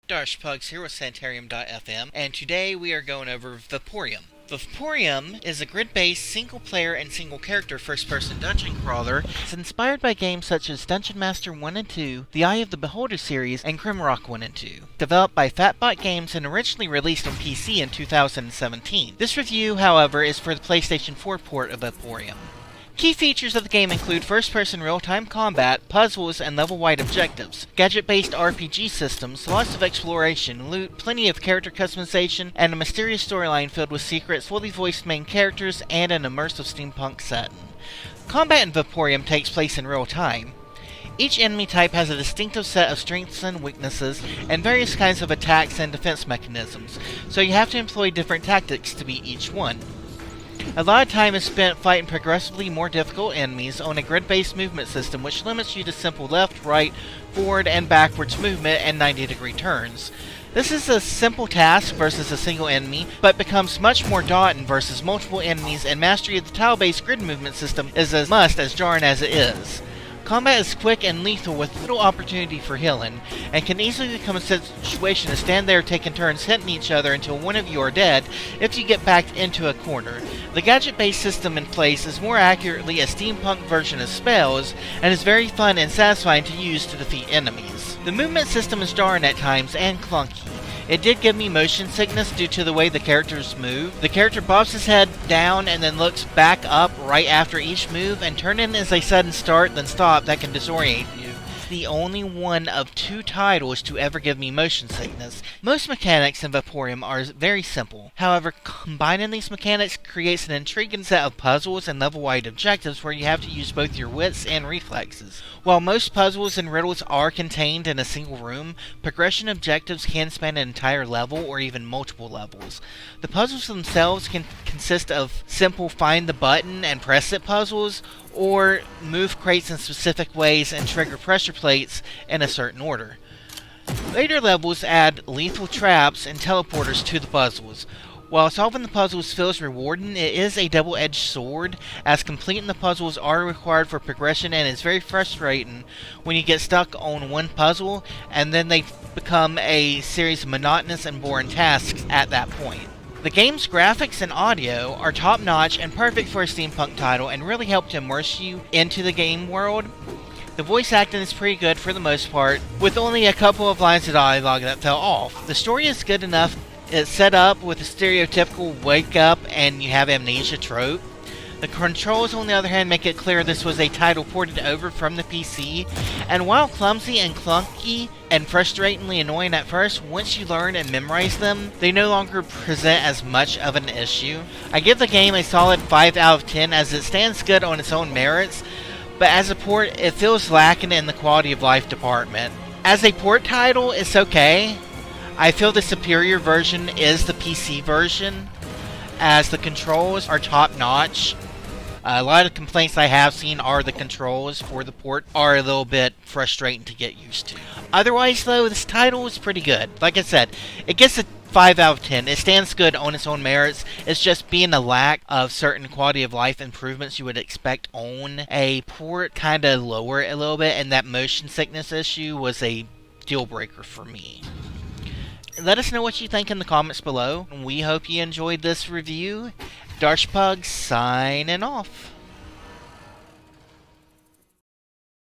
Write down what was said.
Darsch here with Sanitarium.FM, and today we are going over Vaporum. Vaporum is a grid-based single-player and single-character first-person dungeon crawler. It's inspired by games such as Dungeon Master 1 and 2, the Eye of the Beholder series, and Grimrock 1 and 2. Developed by FatBot Games and originally released on PC in 2017. This review, however, is for the PlayStation 4 port of Vaporum. Key features of the game include first-person real-time combat, puzzles, and level-wide objectives, gadget-based RPG systems, lots of exploration, loot, plenty of character customization, and a mysterious storyline filled with secrets, fully voiced main characters, and an immersive steampunk setting. Combat in Vaporum takes place in real time. Each enemy type has a distinctive set of strengths and weaknesses, and various kinds of attacks and defense mechanisms, so you have to employ different tactics to beat each one. A lot of time is spent fighting progressively more difficult enemies on a grid-based movement system which limits you to simple left, right, forward, and backwards movement and 90-degree turns. This is a simple task versus a single enemy, but becomes much more daunting versus multiple enemies, and mastery of the tile-based grid movement system is as must as jarring as it is. Combat is quick and lethal with little opportunity for healing, and can easily become a situation to stand there taking turns hitting each other until one of you are dead if you get backed into a corner. The gadget-based system in place is more accurately a steampunk version of spells, and is very fun and satisfying to use to defeat enemies. The movement system is jarring at times and clunky. It did give me motion sickness due to the way the characters move. The character bobs his head down and then looks back up right after each move, and turning is a sudden start then stop that can disorient you. The only one of two titles to ever give me motion sickness. Most mechanics in Vaporum are very simple. However, combining these mechanics creates an intriguing set of puzzles and level-wide objectives where you have to use both your wits and reflexes. While most puzzles and riddles are contained in a single room, progression objectives can span an entire level or even multiple levels. The puzzles themselves can consist of simple find the button and press it puzzles, or move crates in specific ways and trigger pressure plates in a certain order. Later levels add lethal traps and teleporters to the puzzles. While solving the puzzles feels rewarding, it is a double-edged sword, as completing the puzzles are required for progression, and it's very frustrating when you get stuck on one puzzle and then they become a series of monotonous and boring tasks at that point. The game's graphics and audio are top-notch and perfect for a steampunk title and really help to immerse you into the game world. The voice acting is pretty good for the most part, with only a couple of lines of dialogue that fell off. The story is good enough. It's set up with a stereotypical wake up and you have amnesia trope. The controls, on the other hand, make it clear this was a title ported over from the PC, and while clumsy and clunky and frustratingly annoying at first, once you learn and memorize them, they no longer present as much of an issue. I give the game a solid 5 out of 10 as it stands good on its own merits, but as a port, it feels lacking in the quality of life department. As a port title, it's okay. I feel the superior version is the PC version, as the controls are top-notch. A lot of complaints I have seen are the controls for the port are a little bit frustrating to get used to. Otherwise, though, this title is pretty good. Like I said, it gets a 5 out of 10. It stands good on its own merits. It's just being a lack of certain quality of life improvements you would expect on a port kind of lower it a little bit, and that motion sickness issue was a deal breaker for me. Let us know what you think in the comments below. We hope you enjoyed this review. Darsch signing off.